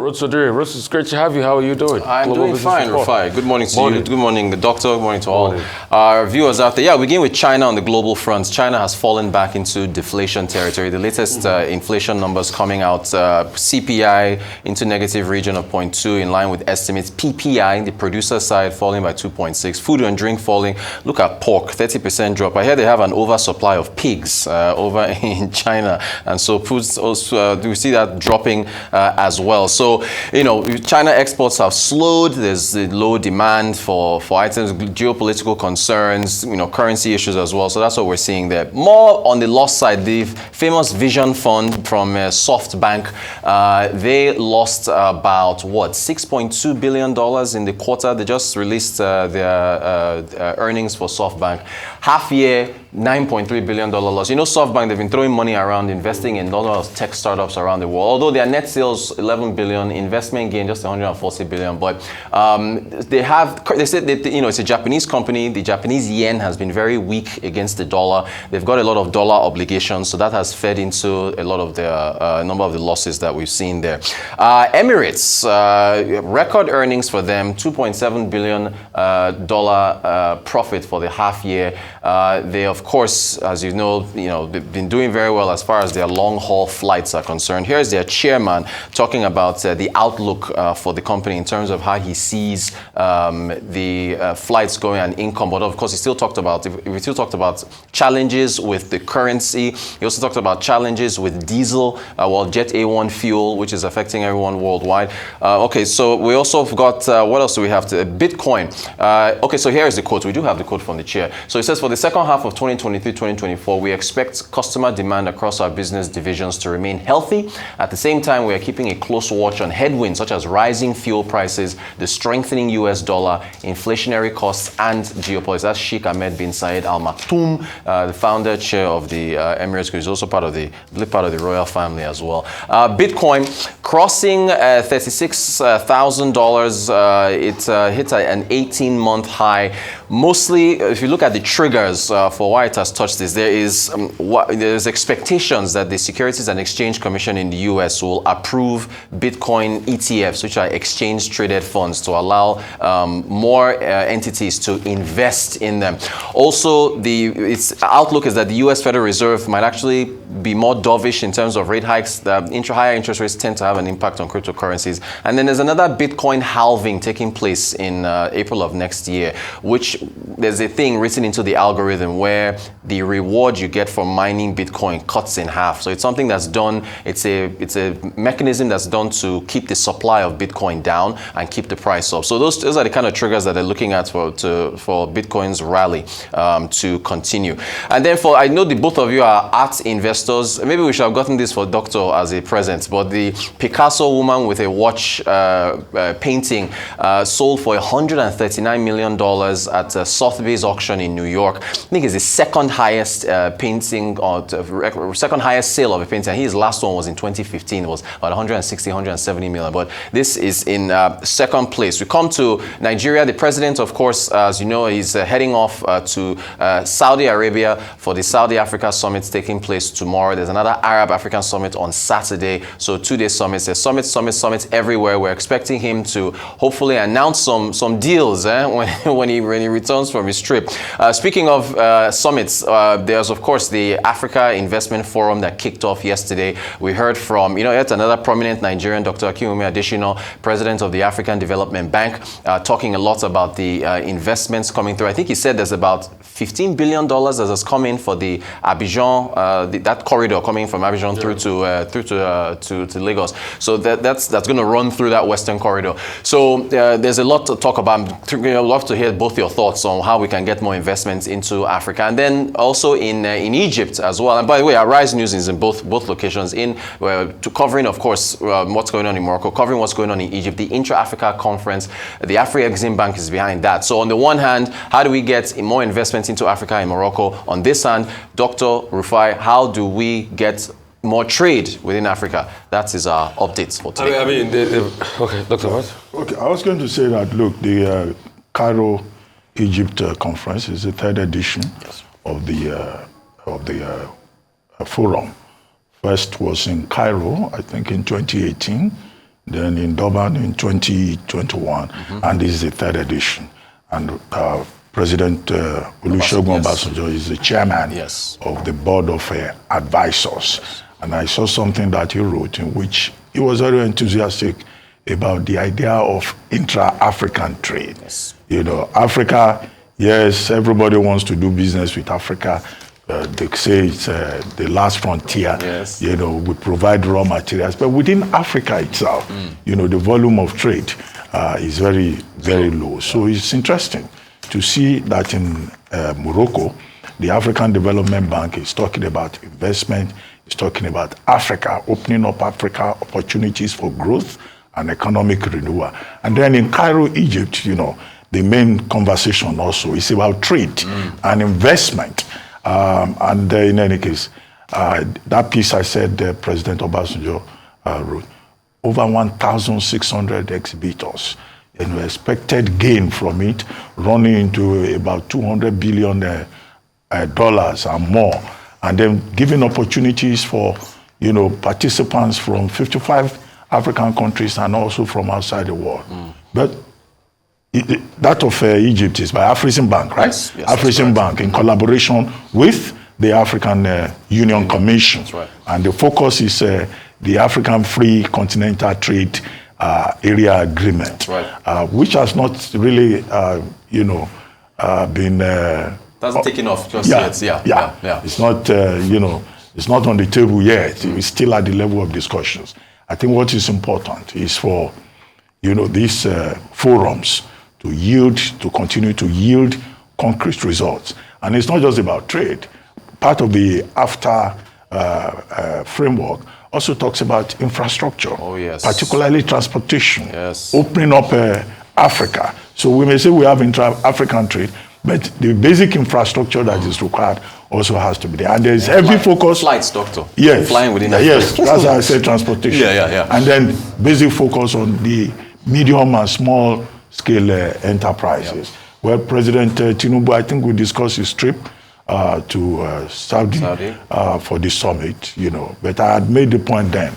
Rosodiri, it's great to have you. How are you doing? I'm doing fine, Rufai. Good morning to you. Good morning, the doctor. Good morning to all our viewers out there. Yeah, we begin with China on the global front. China has fallen back into deflation territory. The latest inflation numbers coming out, CPI into negative region of 0.2 in line with estimates. PPI, the producer side, falling by 2.6. Food and drink falling. Look at pork, 30% drop. I hear they have an oversupply of pigs over in China. And so foods also, we see that dropping as well. So, you know, China exports have slowed. There's low demand for items, geopolitical concerns, you know, currency issues as well. So that's what we're seeing there. More on the loss side, the famous Vision Fund from SoftBank, they lost about, what, $6.2 billion in the quarter. They just released their earnings for SoftBank. Half year, $9.3 billion loss. You know, SoftBank, they've been throwing money around, investing in a lot of tech startups around the world. Although their net sales, 11 billion, investment gain, just 140 billion. But they said that, you know, it's a Japanese company. The Japanese yen has been very weak against the dollar. They've got a lot of dollar obligations. So that has fed into a lot of the number of the losses that we've seen there. Emirates, record earnings for them, $2.7 billion profit for the half year. They, of course, as you know, they've been doing very well as far as their long-haul flights are concerned. Here's their chairman talking about the outlook for the company in terms of how he sees the flights going and income. But of course, he still talked about challenges with the currency. He also talked about challenges with diesel, Jet A1 fuel, which is affecting everyone worldwide. Okay, so we also have got, what else do we have? Bitcoin. Okay, so here is the quote. We do have the quote from the chair. So it says, for the second half of 2023-2024, we expect customer demand across our business divisions to remain healthy. At the same time, we are keeping a close watch on headwinds such as rising fuel prices, the strengthening US dollar, inflationary costs, and geopolitics. That's Sheikh Ahmed bin Zayed Al Maktoum, the founder, chair of the Emirates, who is also part of the royal family as well. Bitcoin crossing $36,000. It hit an 18-month high. Mostly, if you look at the triggers for why it has touched this, there's expectations that the Securities and Exchange Commission in the US will approve Bitcoin ETFs, which are exchange-traded funds, to allow more entities to invest in them. Also, its outlook is that the US Federal Reserve might actually be more dovish in terms of rate hikes. Higher interest rates tend to have an impact on cryptocurrencies. And then there's another Bitcoin halving taking place in April of next year, which there's a thing written into the algorithm where the reward you get from mining Bitcoin cuts in half. So it's something that's done, it's a mechanism that's done to keep the supply of Bitcoin down and keep the price up. So those are the kind of triggers that they're looking at for Bitcoin's rally to continue. And then I know the both of you are art investors. Maybe we should have gotten this for Doctor as a present, but the Picasso woman with a watch painting sold for $139 million at Sotheby's auction in New York. I think it's the second highest painting, or second highest sale of a painting. His last one was in 2015. It was about 170 million. But this is in second place. We come to Nigeria. The president, of course, as you know, is heading off to Saudi Arabia for the Saudi Africa summit taking place tomorrow. There's another Arab African summit on Saturday. So 2-day summits. There's summits everywhere. We're expecting him to hopefully announce some deals when he returns from his trip. Speaking of summits, there's of course the Africa Investment Forum that kicked off yesterday. We heard from, yet another prominent Nigerian, Dr. Akinwumi Adesina, president of the African Development Bank, talking a lot about the investments coming through. I think he said there's about $15 billion that has come in for the Abidjan, that corridor coming from Abidjan through to Lagos. So that's going to run through that western corridor. So there's a lot to talk about. I'd love to hear both your thoughts on how we can get more investments into Africa, and then also in Egypt as well. And by the way, our Rise News is in both locations, covering, of course, what's going on in Morocco, covering what's going on in Egypt. The Intra-Africa conference, the Afri-Exim Bank is behind that. So on the one hand, how do we get more investments into Africa and Morocco? On this hand, Dr. Rufai, how do we get more trade within Africa? That is our updates for today. Okay, Dr. What? Okay, I was going to say that, look, the Cairo Egypt conference is the third edition of the forum. First was in Cairo, I think in 2018. then in Durban in 2021, and this is the third edition. And President Olusegun Obasanjo is the chairman of the board of advisors. And I saw something that he wrote in which he was very enthusiastic about the idea of intra-African trade. You know, Africa, yes, everybody wants to do business with Africa. They say it's the last frontier. You know, we provide raw materials. But within Africa itself, you know, the volume of trade is very, very low. So it's interesting to see that in Morocco, the African Development Bank is talking about investment, it's talking about Africa, opening up Africa opportunities for growth and economic renewal. And then in Cairo, Egypt, you know, the main conversation also is about trade and investment. And in any case, that piece I said President Obasanjo wrote, over 1,600 exhibitors, and expected gain from it running into about $200 billion and more, and then giving opportunities for, you know, participants from 55 African countries and also from outside the world. But that of Egypt is by Afreximbank, right? Yes, Afreximbank in collaboration with the African Union Commission. And the focus is the African Free Continental Trade Area Agreement, which has not really, you know, been... Hasn't taken off just yet. Yeah. It's not, you know, it's not on the table yet. It's still at the level of discussions. I think what is important is for, you know, these forums to continue to yield concrete results. And it's not just about trade. Part of the AFTA framework also talks about infrastructure, particularly transportation, opening up Africa. So we may say we have intra-African trade, but the basic infrastructure that is required also has to be there. And there's heavy focus. Flights, doctor. Yes. Flying within Yes, that's how I said transportation. And then basic focus on the medium and small scale enterprises. Well, President Tinubu, I think we discussed his trip to Saudi. For the summit, you know. But I had made the point then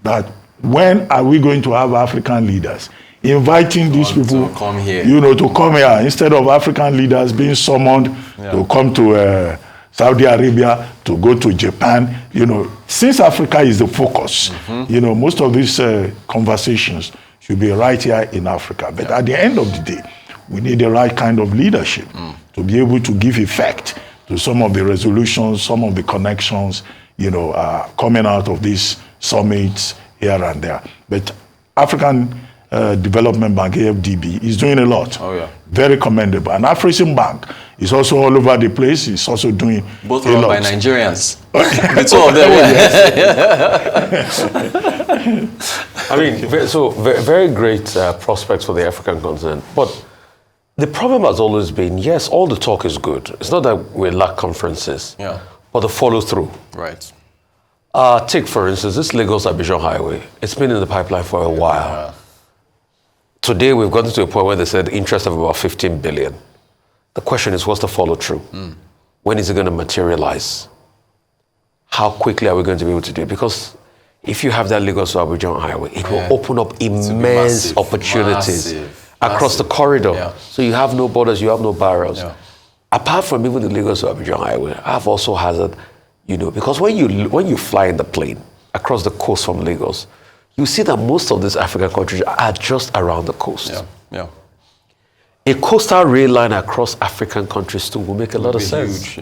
that when are we going to have African leaders inviting these people to come here, you know, to come here instead of African leaders being summoned to come to Saudi Arabia, to go to Japan, you know, since Africa is the focus, you know, most of these conversations should be right here in Africa. But at the end of the day, we need the right kind of leadership to be able to give effect to some of the resolutions, some of the connections, you know, coming out of these summits here and there. But African Development Bank, AFDB, is doing a lot. Very commendable. And Afreximbank is also all over the place. It's also doing both a lot. by Nigerians. The two of them. I mean, so very great prospects for the African continent. But the problem has always been, yes, all the talk is good. It's not that we lack conferences, but the follow through. Take, for instance, this Lagos-Abidjan highway. It's been in the pipeline for a while. Today, we've gotten to a point where they said interest of about 15 billion. The question is, what's the follow through? When is it going to materialize? How quickly are we going to be able to do it? Because if you have that Lagos-Abidjan highway, it will open up immense opportunities across the corridor. So you have no borders, you have no barriers. Apart from even the Lagos-Abidjan highway, I've also hazard, you know, because when you fly in the plane across the coast from Lagos, you see that most of these African countries are just around the coast. A coastal rail line across African countries too will make a lot of sense.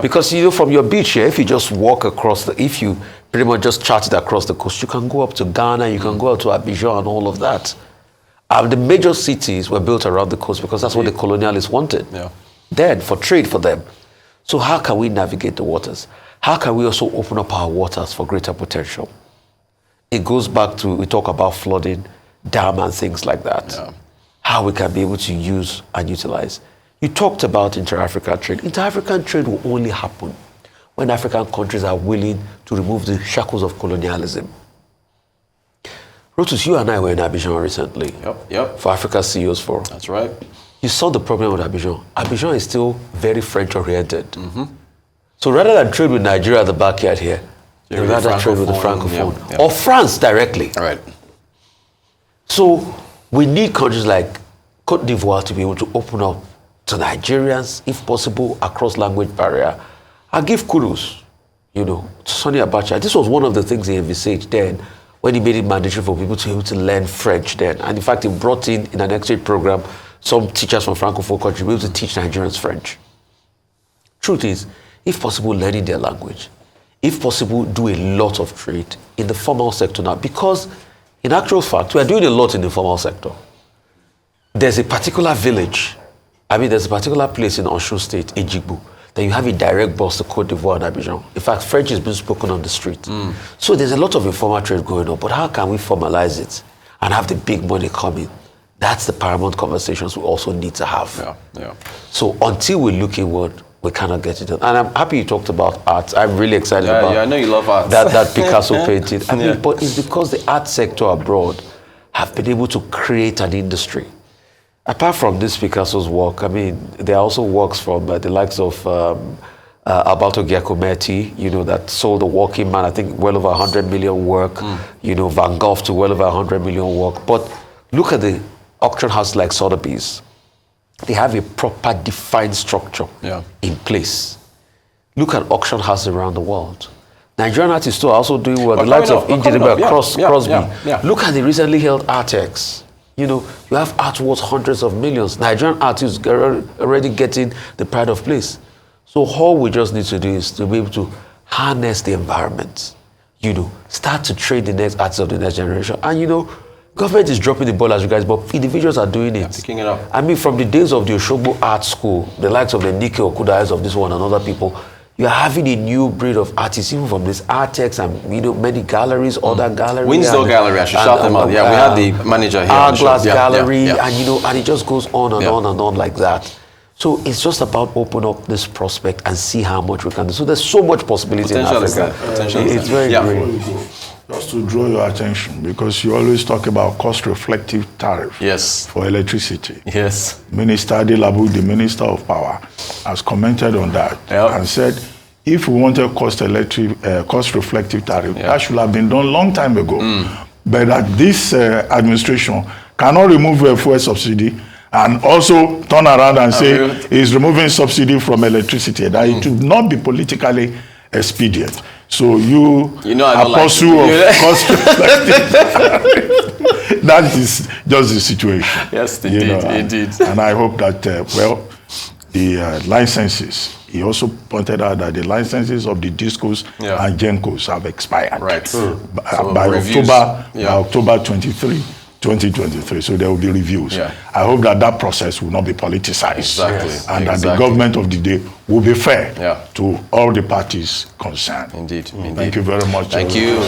Because, you know, from your beach here, if you just walk across, if you pretty much just chart it across the coast, you can go up to Ghana, you can go up to Abidjan and all of that. The major cities were built around the coast because that's what the colonialists wanted. Then, for trade for them. So how can we navigate the waters? How can we also open up our waters for greater potential? It goes back to, we talk about flooding, dam and things like that. How we can be able to use and utilize. You talked about inter-African trade. Inter-African trade will only happen when African countries are willing to remove the shackles of colonialism. Rotus, you and I were in Abidjan recently for Africa CEOs Forum. That's right. You saw the problem with Abidjan. Abidjan is still very French-oriented. So rather than trade with Nigeria at the backyard here, they rather trade with the Francophone. Or France directly. So we need countries like Cote d'Ivoire to be able to open up to Nigerians, if possible, across language barrier. I give kudos, to Sonny Abacha. This was one of the things he envisaged then when he made it mandatory for people to be able to learn French then. And in fact, he brought in an exchange program, some teachers from Francophone countries to be able to teach Nigerians French. Truth is, if possible, learning their language. If possible, do a lot of trade in the formal sector now. Because in actual fact, we are doing a lot in the formal sector. There's a particular village, there's a particular place in Osun State, Ejigbo, that you have a direct bus to Cote d'Ivoire and Abidjan. In fact, French is being spoken on the street. So there's a lot of informal trade going on, but how can we formalize it and have the big money coming? That's the paramount conversations we also need to have. So until we look inward, we cannot get it done. And I'm happy you talked about art. I'm really excited about I know you love art. that Picasso painted. But it's because the art sector abroad have been able to create an industry. Apart from this Picasso's work, there are also works from the likes of Alberto Giacometti, that sold The Walking Man, I think well over 100 million work, Van Gogh to well over 100 million work. But look at the auction house like Sotheby's. They have a proper defined structure in place. Look at auction houses around the world. Nigerian artists too are also doing well. The likes of Injiniba, Crosby. Look at the recently held Artex. You have art worth hundreds of millions. Nigerian artists are already getting the pride of place. So all we just need to do is to be able to harness the environment. Start to train the next artists of the next generation. And government is dropping the ball as regards, but individuals are doing it. Picking it up. From the days of the Oshogbo Art School, the likes of the Nike Okudais of this one and other people, you are having a new breed of artists, even from this Artex and many galleries, other galleries. Winslow Gallery, I should shout them out. Yeah, we have the manager here. Hourglass Gallery, and it just goes on and on and on like that. So it's just about open up this prospect and see how much we can do. So there's so much possibility in Africa. It's very great. Just to draw your attention, because you always talk about cost-reflective tariff for electricity. Yes. Minister Adelabu, the Minister of Power, has commented on that and said, if we wanted cost-reflective tariff, that should have been done a long time ago. But that this administration cannot remove a fuel subsidy and also turn around and say it's removing subsidy from electricity, that it would not be politically expedient. So apostle of cost-reflective tariff. That is just the situation. Yes, indeed. And I hope that, the licenses, he also pointed out that the licenses of the discos and gencos have expired. Right. By October 23, 2023. So there will be reviews. I hope that process will not be politicized. And that the government of the day will be fair to all the parties concerned. Indeed. Thank you very much. Thank you.